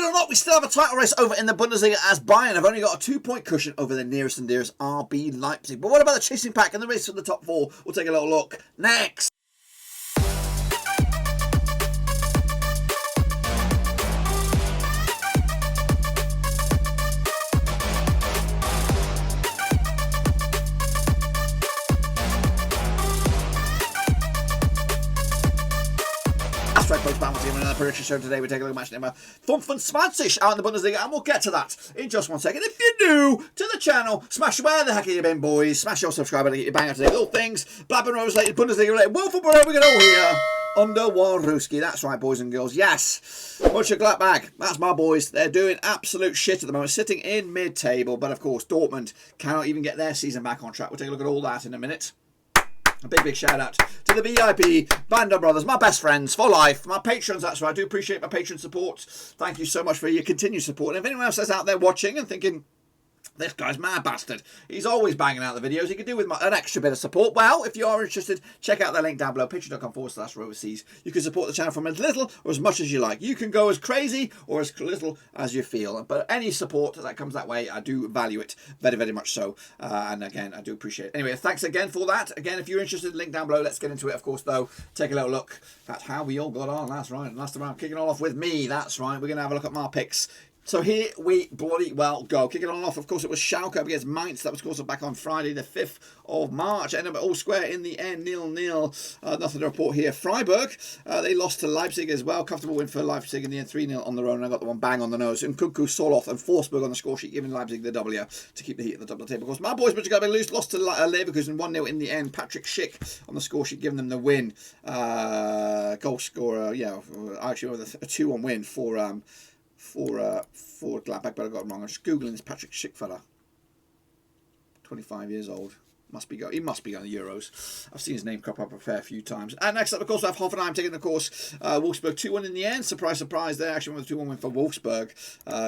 it or not, we still have a title race over in the Bundesliga as Bayern have only got a 2-point cushion over the nearest and dearest RB Leipzig. But what about the chasing pack and the race for the top 4? We'll take a little look next. Right, folks, back with another prediction show. Today we take a look at match number 25 out in the Bundesliga, and we'll get to that in just one second. If you're new to the channel, smash where the heck have you been, boys? Smash your subscribe button, get your bang out today. Little things, Blackburn Rovers related, Bundesliga related, World Football we can all hear under Warruski. That's right, boys and girls. Yes, Mönchengladbach, that's my boys. They're doing absolute shit at the moment, sitting in mid-table, but of course, Dortmund cannot even get their season back on track. We'll take a look at all that in a minute. A big shout out to the VIP Banda brothers, my best friends for life, my patrons. That's right, I do appreciate my patron support. Thank you so much for your continued support. And if anyone else is out there watching and thinking, this guy's mad bastard, he's always banging out the videos, he could do with an extra bit of support. Well, if you are interested, check out the link down below, patreon.com/Roverseas. You can support the channel from as little or as much as you like. You can go as crazy or as little as you feel. But any support that comes that way, I do value it very, very much so. And again, I do appreciate it. Anyway, thanks again for that. Again, if you're interested, link down below. Let's get into it, of course, though. Take a little look at how we all got on last round. Kicking all off with me. That's right. We're going to have a look at my picks. So here we bloody well go. Kicking on off, of course, it was Schalke up against Mainz. That was, of course, back on Friday, the 5th of March. Ended up all square in the end, 0-0. Nothing to report here. Freiburg, they lost to Leipzig as well. Comfortable win for Leipzig in the end, 3-0 on their own. I got the one bang on the nose. And Kunku, Soloth and Forsberg on the score sheet, giving Leipzig the W to keep the heat at the top of the table. Of course, my boys, Mönchengladbach, lost to Leverkusen 1-0 in the end. Patrick Schick on the score sheet, giving them the win. Goal scorer, actually, a 2-1 win for Gladbach, but I got it wrong. I'm just googling this Patrick Schick fella. 25 years old. He must be on the Euros. I've seen his name crop up a fair few times. And next up, of course, I have Hoffenheim taking, of course, Wolfsburg 2-1 in the end. Surprise, surprise. They actually went with a 2-1 win for Wolfsburg.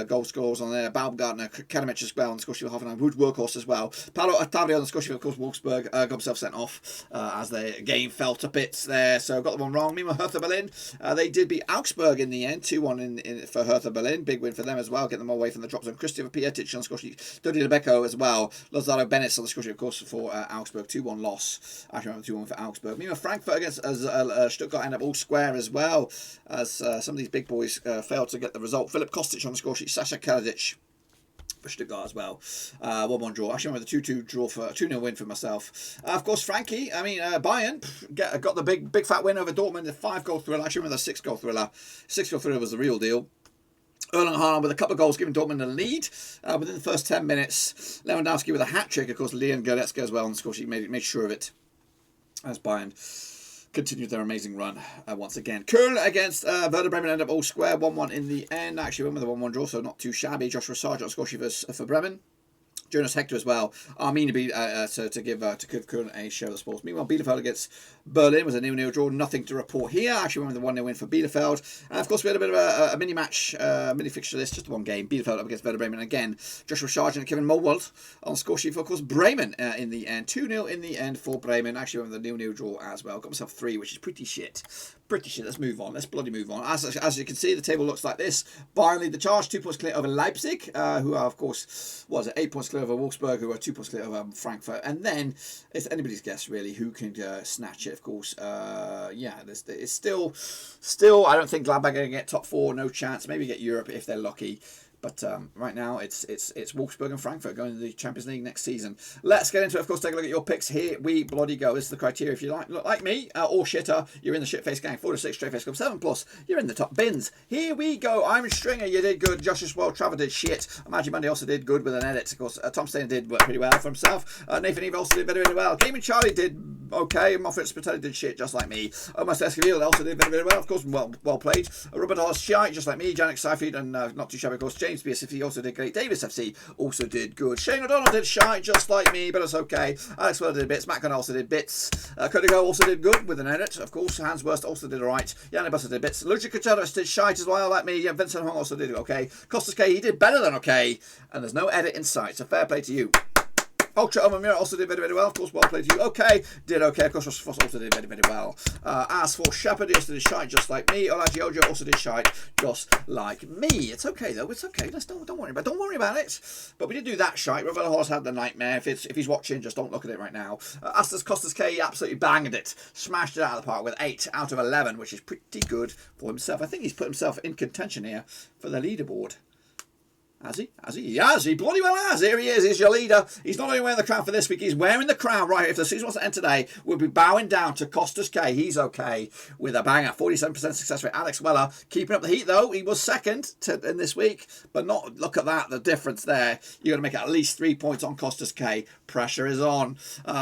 Goal scores on there. Baumgartner, Kadamic as well on the score sheet for Hoffenheim. Wood Workhorse as well. Paolo Ottavio on the score sheet, of course, Wolfsburg. Got himself sent off as the game fell to bits there. So got the one wrong. Meanwhile, Hertha Berlin, they did beat Augsburg in the end. 2-1 for Hertha Berlin. Big win for them as well. Getting them away from the drop zone. Christopher Pietic on the score sheet. Dodi Lebecco as well. Lazaro Bennett on the score sheet, of course, for Augsburg. 2-1 loss. Actually, 2-1 for Augsburg. Meanwhile, Frankfurt against Stuttgart end up all square as well, as some of these big boys failed to get the result. Filip Kostic on the score sheet. Sasha Karadzic for Stuttgart as well. 1-1 draw. Actually, with a 2-2 draw for 2-0 win for myself. Of course, Frankie. Bayern got the big fat win over Dortmund. The 5-goal thriller. Actually, with a 6-goal thriller. 6-goal thriller was the real deal. Erling Haaland with a couple of goals giving Dortmund a lead within the first 10 minutes. Lewandowski with a hat-trick. Of course, Leon Goretzka as well on the score sheet made sure of it as Bayern continued their amazing run once again. Köln against Werder Bremen ended up all square. 1-1 in the end. Actually went with a 1-1 draw, so not too shabby. Joshua Sargent on the score sheet for Bremen. Jonas Hector as well. Arminia to give Köln a share of the sports. Meanwhile, Bielefeld against Berlin was a 0-0 draw. Nothing to report here. Actually went with a 1-0 win for Bielefeld. And of course, we had a bit of a mini match, mini fixture list, just one game. Bielefeld up against Werder Bremen again. Joshua Sargent and Kevin Moldwald on the score sheet for, of course, Bremen in the end. 2-0 in the end for Bremen. Actually went with a 0-0 draw as well. Got myself 3, which is pretty shit. Let's move on. Let's bloody move on. As you can see, the table looks like this. Bayern lead the charge, 2 points clear over Leipzig, who are, of course, 8 points clear over Wolfsburg, who are 2 points clear over Frankfurt. And then it's anybody's guess, really, who can snatch it, of course. It's still, I don't think Gladbach are going to get top 4, no chance. Maybe get Europe if they're lucky. But right now, it's Wolfsburg and Frankfurt going to the Champions League next season. Let's get into it. Of course, take a look at your picks. Here we bloody go. This is the criteria. If you look like me or shitter, you're in the shitface gang. 4 to 6 straight face club. 7+, you're in the top bins. Here we go. I'm Stringer. You did good. Joshua Swell Trevor did shit. Magic Monday also did good with an edit. Of course, Tom Steiner did pretty well for himself. Nathan Eve also did very, very well. Gaming Charlie did okay. Moffat Spitali did shit just like me. Almost Escaville also did very, very well. Of course, well played. Robert Hollis shite just like me. Janik Seifried and not too shabby, of course. James BSFC also did great. Davis FC also did good. Shane O'Donnell did shite just like me, but it's okay. Alex Weller did bits. Matt Connell also did bits. Codigo also did good with an edit, of course. Hans Wurst also did alright. Yanni Buster did bits. Luigi Couturier did shite as well, like me. Vincent Hong also did okay. Costas K, he did better than okay. And there's no edit in sight, so fair play to you. Ultra Omamura also did very, very well. Of course, well played to you. Okay, did okay. Of course, Ross also did very, very well. As for Shepherd, he also did shite just like me. Olaji Ojo also did shite just like me. It's okay though. It's okay. Don't worry about it. But we did do that shite. Ravella Horse had the nightmare. If he's watching, just don't look at it right now. Astas Costas K absolutely banged it, smashed it out of the park with 8 out of 11, which is pretty good for himself. I think he's put himself in contention here for the leaderboard. Has he? He bloody well has. Here he is. He's your leader. He's not only wearing the crown for this week, he's wearing the crown right here. If the season wants to end today, we'll be bowing down to Costas K. He's okay with a banger. 47% success rate. Alex Weller keeping up the heat, though. He was second in this week, but not. Look at that. The difference there. You're going to make at least 3 points on Costas K. Pressure is on.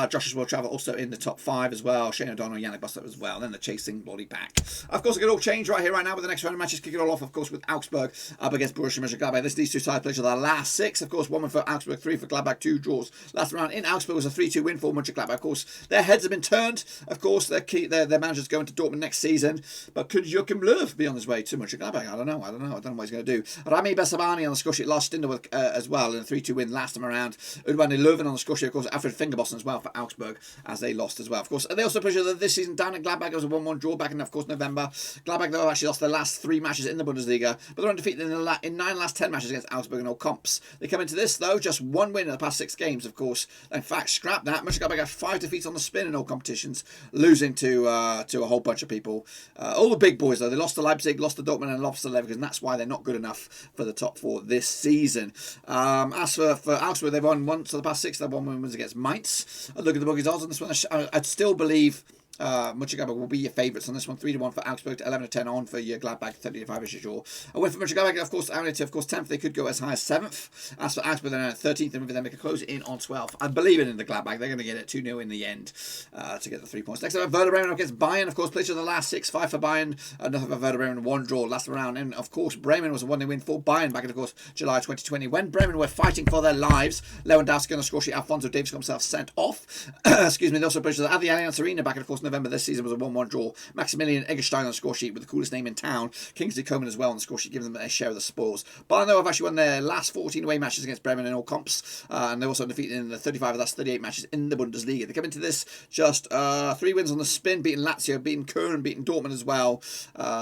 Josh's World Travel also in the top 5 as well. Shane O'Donnell, Yannick Bostop as well. Then the chasing bloody back. Of course, it could all change right here, right now, with the next round of matches. Kick it all off, of course, with Augsburg up against Borussia Mönchengladbach. These two side players are the last 6, of course, 1 win for Augsburg, 3 for Gladbach, 2 draws. Last round in Augsburg was a 3-2 win for Mönchengladbach. Of course, their heads have been turned. Of course, their manager's going to Dortmund next season. But could Joachim Löw be on his way to Mönchengladbach? I don't know what he's going to do. Rami Bessamani on the score sheet lost Stindl as well in a 3-2 win last time around. Udwani Leuven on the score sheet, of course, Alfred Fingerbossen as well for Augsburg as they lost as well. Of course, they also played this season down at Gladbach. It was a 1-1 draw back in, of course, November. Gladbach, though, actually lost their last 3 matches in the Bundesliga, but they're undefeated in 9 last 10 matches against Augsburg and all comps. They come into this, though, just 1 win in the past 6 games, of course. In fact, scrap that. Mönchengladbach got 5 defeats on the spin in all competitions, losing to a whole bunch of people. All the big boys, though. They lost to Leipzig, lost to Dortmund, and lost to Leverkusen, and that's why they're not good enough for the top 4 this season. As for Augsburg, they've won once of the past 6. They've won wins against Mainz. Look at the bookies odds on this one. I'd still believe Mönchengladbach will be your favourites on this one. 3-1 for Augsburg, 11-10 on for your Gladbach, 30-5 as usual. A win for Mönchengladbach, of course, Arminia, of course, 10th. They could go as high as 7th. As for Augsburg, they're at 13th, and then they could close it in on 12th. I believe in the Gladbach. They're going to get it 2-0 in the end to get the 3 points. Next up, Werder Bremen against Bayern. Of course, played to the last 6, 5 for Bayern. Nothing for Werder Bremen, 1 draw last round. And of course, Bremen was a 1-0 win for Bayern back in, of course, July 2020. When Bremen were fighting for their lives, Lewandowski on the score sheet, Alfonso Davies got himself sent off. Excuse me. They also played at the Allianz Arena back in, of course, November this season was a 1-1 draw. Maximilian Eggestein on the score sheet with the coolest name in town. Kingsley Coman as well on the score sheet, giving them a share of the spoils. But I know I've actually won their last 14 away matches against Bremen in all comps, and they're also undefeated in the 35 of the last 38 matches in the Bundesliga. They come into this just 3 wins on the spin, beating Lazio, beating Köln, beating Dortmund as well.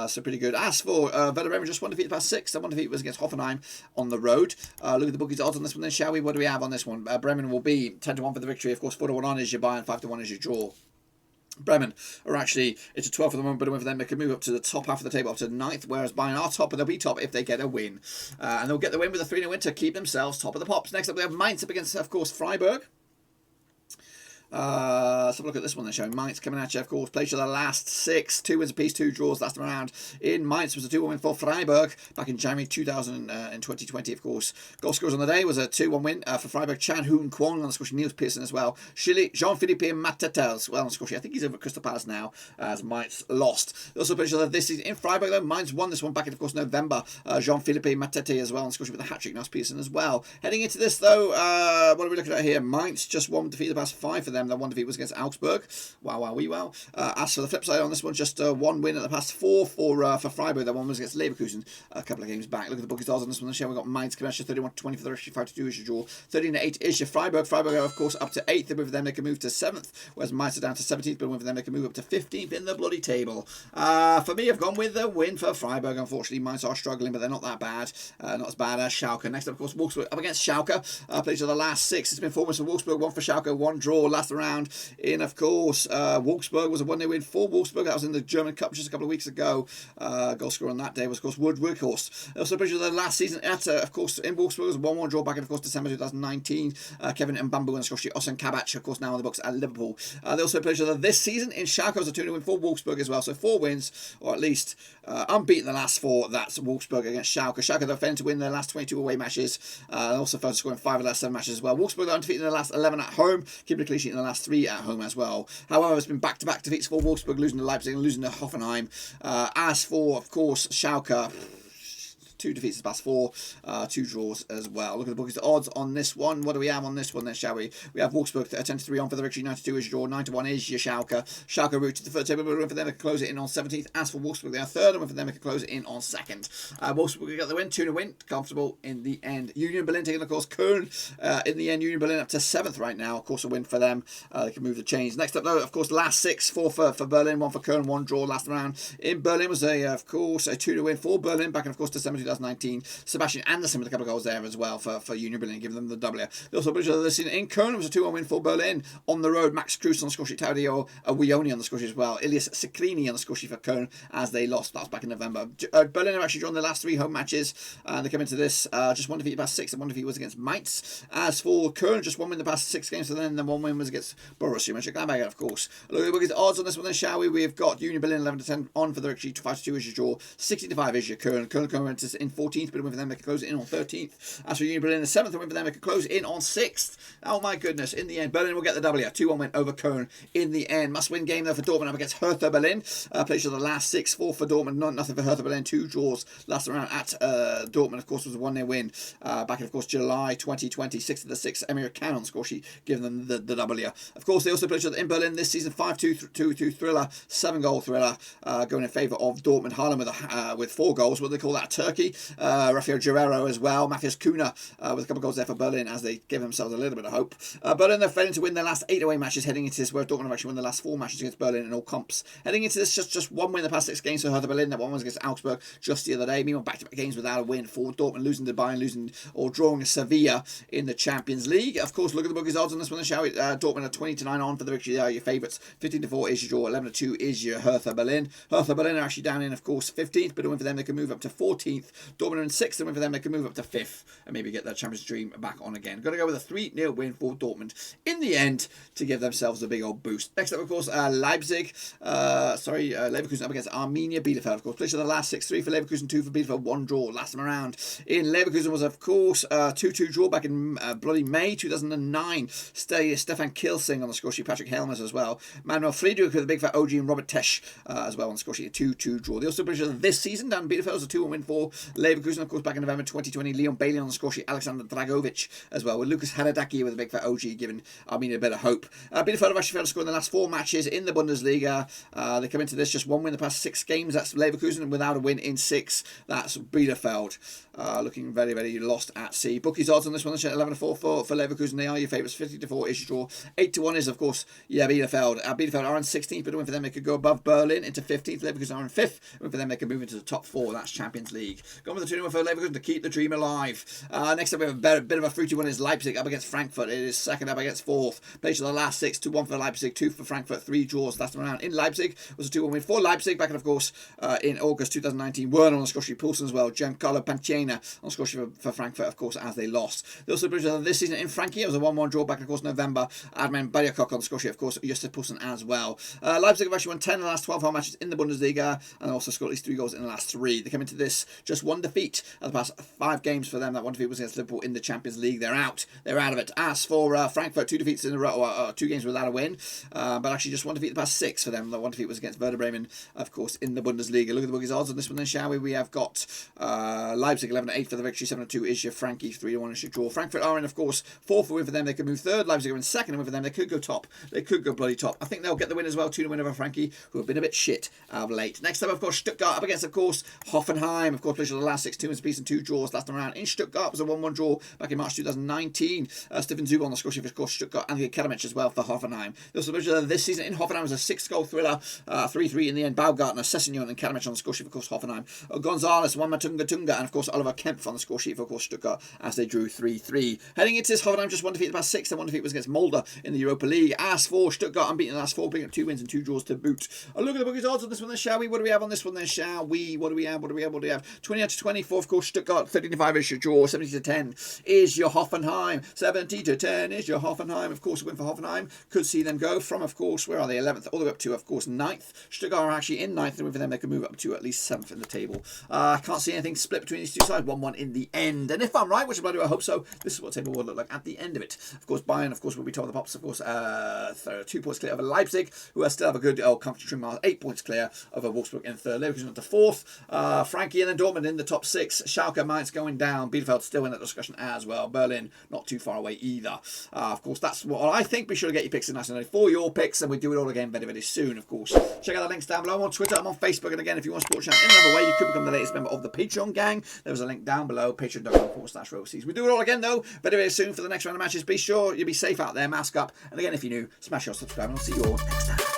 So pretty good. As for Werder Bremen, just 1 defeat past 6. Their 1 defeat was against Hoffenheim on the road. Look at the bookies odds on this one then, shall we? What do we have on this one? Bremen will be 10-1 for the victory. Of course, 4-1 on is your Bayern, 5-1 is your draw. Bremen are actually, it's a 12th at the moment, but for them, they can move up to the top half of the table, up to 9th, whereas Bayern are top, and they'll be top if they get a win. And they'll get the win with a 3-0 win to keep themselves top of the pops. Next up, we have Mainz up against, of course, Freiburg. Let's have a look at this one then, showing Mainz coming at you, of course. Played to the last 6, 2 wins apiece, 2 draws last time around. In Mainz was a 2-1 win for Freiburg back in January 2020, of course. Goal scorers on the day was a 2-1 win for Freiburg. Chan Hoon Kwong on the score sheet, Niels Pearson as well. Jean-Philippe Mateta as well on the score sheet. I think he's over at Crystal Palace now as Mainz lost. They also played this season in Freiburg, though. Mainz won this one back in, of course, November. Jean-Philippe Mateta as well on the score sheet with a hat-trick. Niels Pearson as well. Heading into this, though, what are we looking at here? Mainz just 1 defeat the past 5 for them. Their 1 defeat was against Augsburg. Wow. As for the flip side on this one, just 1 win at the past 4 for Freiburg. That one was against Leverkusen a couple of games back. Look at the bookies odds on this one. We've got Mainz coming at you 31-20 for the rest. 5-2 is your draw. 13-8 is your Freiburg. Freiburg are, of course, up to 8th. With them, they can move to 7th, whereas Mainz are down to 17th. But with them, they can move up to 15th in the bloody table. For me, I've gone with the win for Freiburg. Unfortunately, Mainz are struggling, but they're not that bad. Not as bad as Schalke. Next up, of course, Wolfsburg up against Schalke. Played to the last 6. It's been 4 wins for Wolfsburg, 1 for Schalke, 1 draw last round. In, of course, Wolfsburg was a 1-0 win for Wolfsburg. That was in the German Cup just a couple of weeks ago. Goal scorer on that day was, of course, Wood Weghorst. Also, played the last season at, of course, in Wolfsburg was a 1-1 draw back in, of course, December 2019. Kevin Mbambu on the score sheet. Osen Kabach, of course, now on the books at Liverpool. They also played this season in Schalke. Was a 2-0 win for Wolfsburg as well. So 4 wins, or at least unbeaten the last 4. That's Wolfsburg against Schalke. Schalke, they're failing to win their last 22 away matches. Also failed to score in 5 of the last 7 matches as well. Wolfsburg are undefeated in the last 11 at home, keeping a clean sheet in the last 3 at home as well. However, it's been back-to-back defeats for Wolfsburg, losing to Leipzig and losing to Hoffenheim. As for, of course, Schalke, 2 defeats in the past 4, 2 draws as well. Look at the bookies, the odds on this one. What do we have on this one then, shall we? We have Wolfsburg 10-3 on for the victory, 92 is your draw, 9-1 is your Schalke. Schalke route to the third table, we're win for them to close it in on 17th. As for Wolfsburg, they are third, and win for them to close it in on second. Wolfsburg got the win, 2-0 win, comfortable in the end. Union Berlin taking, of course, Köln in the end. Union Berlin up to 7th right now, of course, a win for them. They can move the chains. Next up, though, of course, last 6, 4 for Berlin, 1 for Köln, 1 draw last round. In Berlin was of course, a 2-0 win for Berlin back in, of course, December 2019. Sebastian Andersen with a couple of goals there as well for Union Berlin, giving them the W. They also bridged this in Köln was a 2-1 win for Berlin. On the road, Max Kruse on the score sheet, Taudio Wioni on the score sheet as well. Ilias Sikrini on the score sheet for Köln as they lost. That was back in November. Berlin have actually drawn their last 3 home matches. They come into this just 1 defeat the past 6, and 1 defeat was against Mainz. As for Köln, just 1 win the past 6 games, and then 1 win was against Borussia Mönchengladbach, of course. Look at the odds on this one then, shall we? We've got Union Berlin 11-10 on for the victory, 5-2 is your draw, 60-5 is your Köln. Köln come in 14th, but a win for them, they can close it in on 13th. As for Union Berlin, the 7th win for them, they can close it in on 6th. Oh my goodness, in the end, Berlin will get the W. 2-1 win over Köln in the end. Must-win game, though, for Dortmund up against Hertha Berlin. Played of the last 6, 4 for Dortmund, nothing for Hertha Berlin, 2 draws last round at Dortmund, of course, was a 1-0 win back in, of course, July 2020. 6-6, Emir Can on the score sheet, giving them the W. Of course, they also played in Berlin this season, 5-2 thriller, 7-goal thriller, going in favour of Dortmund. Haaland with 4 goals, what do they call that, Turkey? Rafael Guerrero as well, Matthias Kuna with a couple of goals there for Berlin as they give themselves a little bit of hope. Berlin, they're failing to win their last 8 away matches heading into this, where Dortmund have actually won the last 4 matches against Berlin in all comps. Heading into this, just 1 win in the past 6 games for Hertha Berlin. That one was against Augsburg just the other day. Meanwhile, back-to-back games without a win for Dortmund, losing to Bayern, losing or drawing Sevilla in the Champions League. Of course, look at the bookies odds on this one, shall we? Dortmund are 20-9 on for the victory. They are your favourites. 15-4 is your draw. 11-2 is your Hertha Berlin. Hertha Berlin are actually down in, of course, 15th, but a win for them, they can move up to 14th. Dortmund are in 6th, a win for them, they can move up to 5th and maybe get their Champions dream back on again. Got to go with a 3-0 win for Dortmund in the end to give themselves a big old boost. Next up, of course, Leverkusen up against Arminia. Bielefeld, of course, played the last 6-3 for Leverkusen, 2 for Bielefeld, 1 draw last time around. In Leverkusen was, of course, 2-2 draw back in bloody May 2009. Stefan Kilsing on the score sheet, Patrick Helmers as well. Manuel Friedrich with a big fat OG and Robert Tesch as well on the score sheet, a 2-2 draw. They also bridged this season down Bielefeld was a 2-1 win for Leverkusen, of course, back in November 2020. Leon Bailey on the score sheet, Alexander Dragovic as well, with Lucas Haradaki with a big fat OG giving Arminia a bit of hope. Bielefeld have actually failed to score in the last 4 matches in the Bundesliga. They come into this just 1 win in the past 6 games. That's Leverkusen, and without a win in 6, that's Bielefeld. Looking very, very lost at sea. Bookies odds on this one, 11-4 for Leverkusen. They are your favourites. 50-4 is your draw. 8-1 is, of course, Bielefeld. Bielefeld are in 16th, but a win for them, they could go above Berlin into 15th. Leverkusen are in 5th. A win for them, they can move into the top 4. That's Champions League. Going with the 2-1 for Leverkusen to keep the dream alive. Next up, we have a bit of a fruity one is Leipzig up against Frankfurt. It is 2nd up against 4th. Played to the last 6, 2-1 for Leipzig, 2 for Frankfurt, 3 draws last time around. In Leipzig was a 2-1 win for Leipzig back in, of course, in August 2019. Werner on the score sheet, Poulsen as well. Giancarlo Pancena on the score sheet for Frankfurt, of course, as they lost. They also bridged this season in Frankie. It was a 1-1 draw back, of course, November. Adman Bayakok on the score sheet, of course, Justin Poulsen as well. Leipzig have actually won 10 of the last 12 home matches in the Bundesliga and also scored at least 3 goals in the last 3. They come into this just 1 defeat at the past 5 games for them. That 1 defeat was against Liverpool in the Champions League. They're out. They're out of it. As for Frankfurt, 2 defeats in a row, 2 games without a win, but actually just 1 defeat the past 6 for them. The 1 defeat was against Werder Bremen, of course, in the Bundesliga. Look at the bookies odds on this one then, shall we? We have got Leipzig 11-8 for the victory, 7-2 is your Frankie, 3-1 is your draw. Frankfurt are in, of course, 4th win for them. They could move 3rd. Leipzig are in 2nd win for them. They could go top. They could go bloody top. I think they'll get the win as well. 2-1 win over Frankie, who have been a bit shit of late. Next up, of course, Stuttgart up against, of course, Hoffenheim. Of course, played the last 6, 2 wins apiece and 2 draws last time around. In Stuttgart was a 1-1 draw back in March 2019. Stefan Zub on the score sheet for, of course, Stuttgart, and the Akademic as well for Hoffenheim. They also played this season in Hoffenheim was a 6-goal thriller, 3-3 in the end. Baumgartner, Sessignon and Akademic on the score sheet for, of course, Hoffenheim. Gonzalez, Wamatunga Tunga, and, of course, Oliver Kempf on the score sheet for, of course, Stuttgart as they drew 3-3. Heading into this, Hoffenheim just 1 defeat in the past 6, and 1 defeat was against Mulder in the Europa League. As for Stuttgart, unbeaten in the last 4, picking up 2 wins and 2 draws to boot. A look at the bookies odds on this one then, shall we? What do we have on this one then, shall we? What do we have? 20-24, of course, Stuttgart. 13-5 is your draw. 70-10 is your Hoffenheim. 70-10 is your Hoffenheim. Of course, a win for Hoffenheim could see them go from, of course, where are they? 11th all the way up to, of course, 9th. Stuttgart are actually in 9th, and win for them, they can move up to at least 7th in the table. I can't see anything split between these 2 sides. 1-1 in the end. And if I'm right, which I do, I hope so, this is what the table will look like at the end of it. Of course, Bayern, of course, will be top of the pops. Of course, 2 points clear over Leipzig, who still have a good comfortable 8 points clear over Wolfsburg in 3rd. Leverkusen up to 4th. Frankie and then Dortmund Dortmund in the top 6. Schalke, Mainz going down. Bielefeld still in that discussion as well. Berlin not too far away either. Of course, that's what I think. Be sure to get your picks in nice and early for your picks, and we do it all again very, very soon, of course. Check out the links down below. I'm on Twitter, I'm on Facebook, and again, if you want to support the channel in another way, you could become the latest member of the Patreon gang. There's a link down below, patreon.com/Roverseas. We do it all again, though, very, very soon for the next round of matches. Be sure you be safe out there, mask up, and again, if you're new, smash your subscribe, and I'll see you all next time.